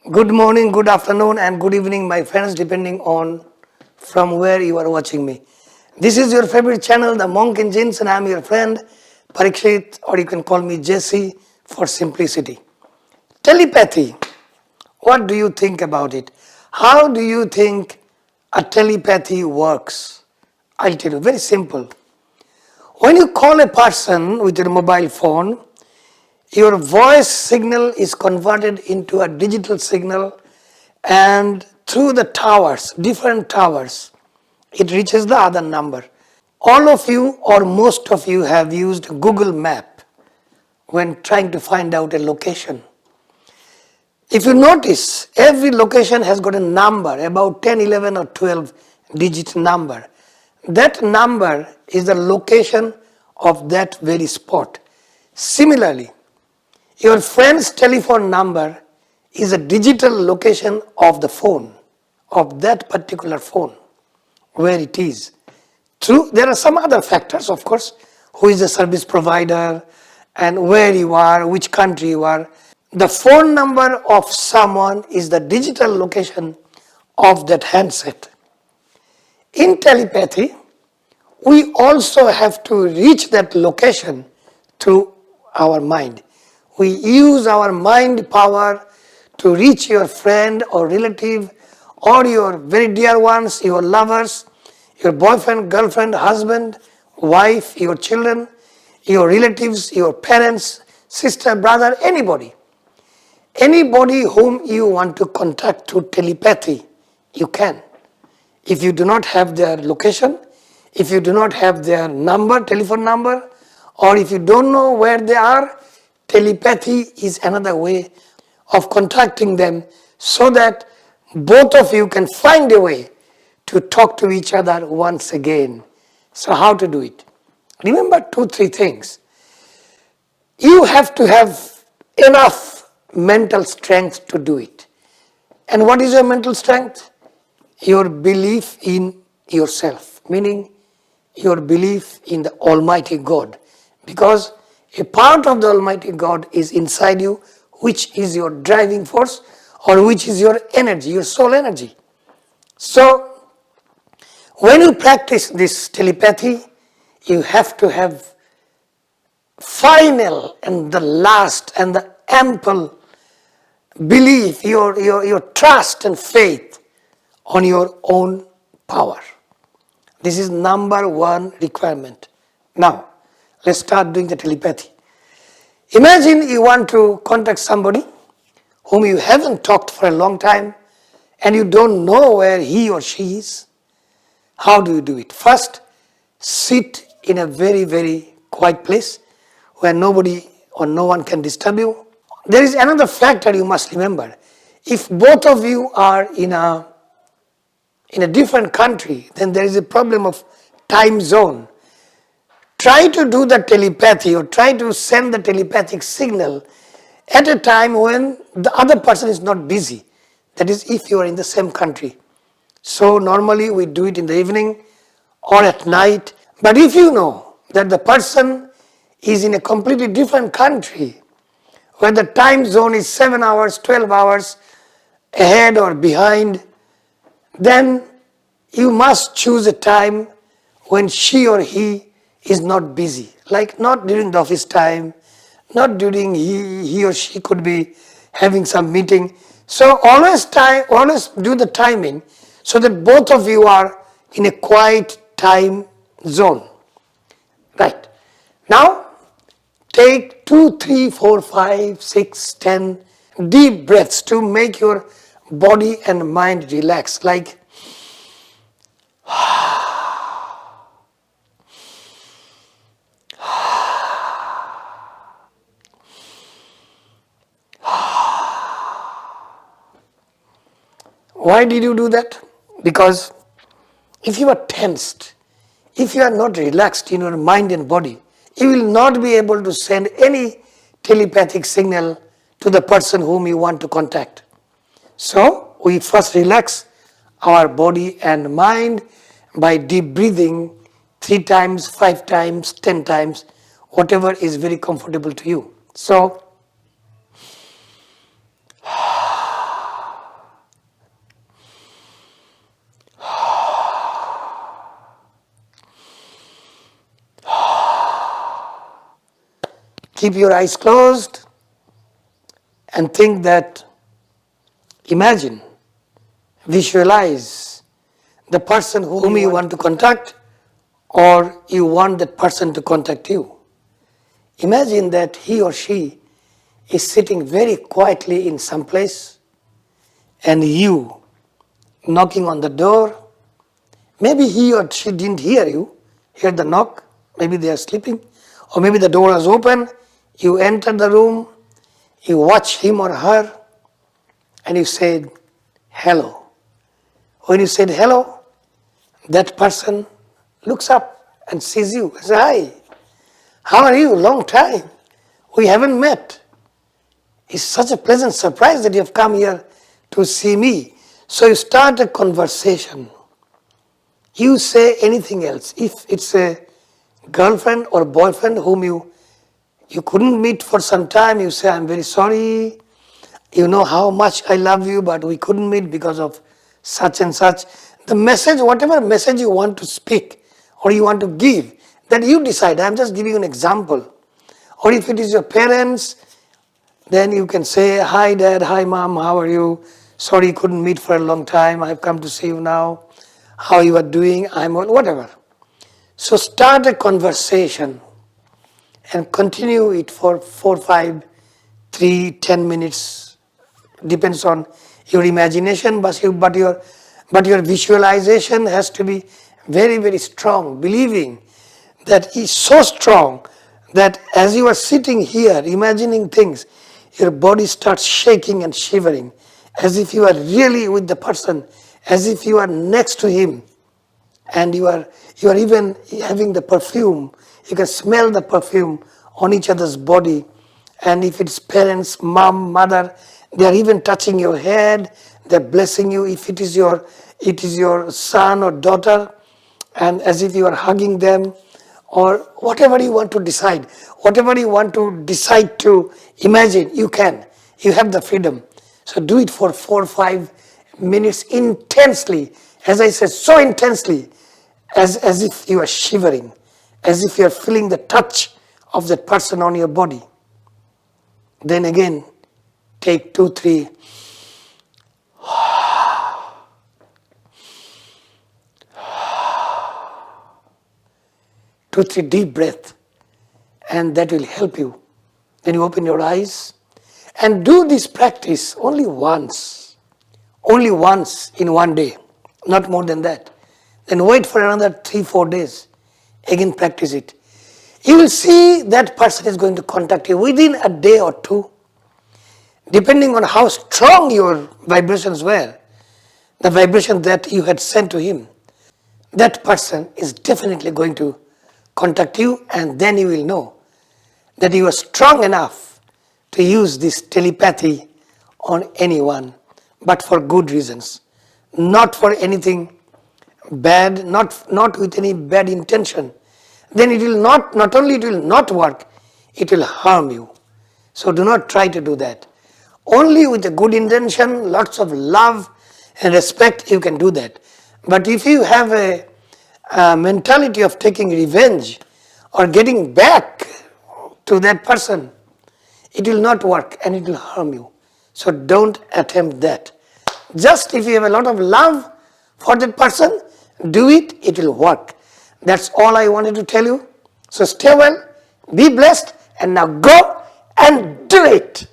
Good morning, good afternoon, and good evening, my friends, depending on from where you are watching me. This is your favorite channel, The Monk in Jeans, and I'm your friend, Parikshit, or you can call me Jesse for simplicity. Telepathy. What do you think about it? How do you think a telepathy works? I'll tell you, very simple. When you call a person with your mobile phone, your voice signal is converted into a digital signal, and through the towers, different towers, it reaches the other number. All of you or most of you have used Google Map when trying to find out a location. If you notice, every location has got a number, about 10, 11 or 12 digit number. That number is the location of that very spot. Similarly, your friend's telephone number is a digital location of the phone, of that particular phone, where it is. There are some other factors, of course, who is the service provider and where you are, which country you are. The phone number of someone is the digital location of that handset. In telepathy, we also have to reach that location through our mind. We use our mind power to reach your friend or relative or your very dear ones, your lovers, your boyfriend, girlfriend, husband, wife, your children, your relatives, your parents, sister, brother, anybody. Anybody whom you want to contact through telepathy, you can. If you do not have their location, if you do not have their number, telephone number, or if you don't know where they are, telepathy is another way of contacting them so that both of you can find a way to talk to each other once again. So how to do it? Remember 2-3 things. You have to have enough mental strength to do it. And what is your mental strength? Your belief in yourself, meaning your belief in the Almighty God. Because a part of the Almighty God is inside you, which is your driving force or which is your energy, your soul energy. So, when you practice this telepathy, you have to have final and the last and the ample belief, your trust and faith on your own power. This is number one requirement. Now, let's start doing the telepathy. Imagine you want to contact somebody whom you haven't talked for a long time and you don't know where he or she is. How do you do it? First, sit in a very, very quiet place where nobody or no one can disturb you. There is another factor you must remember. If both of you are in a different country, then there is a problem of time zone. Try to do the telepathy or try to send the telepathic signal at a time when the other person is not busy. That is, if you are in the same country. So normally we do it in the evening or at night. But if you know that the person is in a completely different country, where the time zone is 7 hours, 12 hours ahead or behind, then you must choose a time when she or he is not busy. Like not during the office time, not during he or she could be having some meeting. So always do the timing so that both of you are in a quiet time zone. Right. Now take 2, 3, 4, 5, 6, 10 deep breaths to make your body and mind relax. Like why did you do that? Because if you are tensed, if you are not relaxed in your mind and body, you will not be able to send any telepathic signal to the person whom you want to contact. So, we first relax our body and mind by deep breathing 3 times, 5 times, 10 times, whatever is very comfortable to you. So, keep your eyes closed and think that, imagine, visualize the person whom you want to contact, or you want that person to contact you. Imagine that he or she is sitting very quietly in some place and you knocking on the door. Maybe he or she didn't hear the knock, maybe they are sleeping, or maybe the door was open, you enter the room, you watch him or her, and you said, hello. When you said hello, that person looks up and sees you and says, hi, how are you? Long time. We haven't met. It's such a pleasant surprise that you have come here to see me. So you start a conversation. You say anything else. If it's a girlfriend or boyfriend whom you couldn't meet for some time, you say, I'm very sorry. You know how much I love you, but we couldn't meet because of such and such. The message, whatever message you want to speak or you want to give, that you decide. I'm just giving you an example. Or if it is your parents, then you can say, hi dad, hi mom, how are you? Sorry, couldn't meet for a long time. I've come to see you now. How you are doing? I'm on, whatever. So start a conversation and continue it for 4, 5, 3, 10 minutes. Depends on your imagination, but your visualization has to be very, very strong, believing that is so strong that as you are sitting here imagining things, your body starts shaking and shivering, as if you are really with the person, as if you are next to him, and you are even having the perfume. You can smell the perfume on each other's body, and if it's parents, mom, mother, they are even touching your head, they're blessing you. If it is your son or daughter, and as if you are hugging them, or whatever you want to decide, whatever you want to decide to imagine, you can. You have the freedom. So do it for 4 or 5 minutes intensely. As I said, so intensely, as if you are shivering, as if you are feeling the touch of that person on your body. Then again, take 2, 3. 2, 3 deep breaths, and that will help you. Then you open your eyes and do this practice only once in one day, not more than that. Then wait for another 3, 4 days. Again practice it. You will see that person is going to contact you within a day or 2, depending on how strong your vibrations were, the vibration that you had sent to him. That person is definitely going to contact you, and then you will know that you are strong enough to use this telepathy on anyone, but for good reasons, not for anything bad, not with any bad intention. Then it will not only it will not work, it will harm you. So do not try to do that. Only with a good intention, lots of love and respect, you can do that. But if you have a mentality of taking revenge or getting back to that person, it will not work and it will harm you. So don't attempt that. Just if you have a lot of love for that person, do it, it will work. That's all I wanted to tell you. So stay well, be blessed, and now go and do it.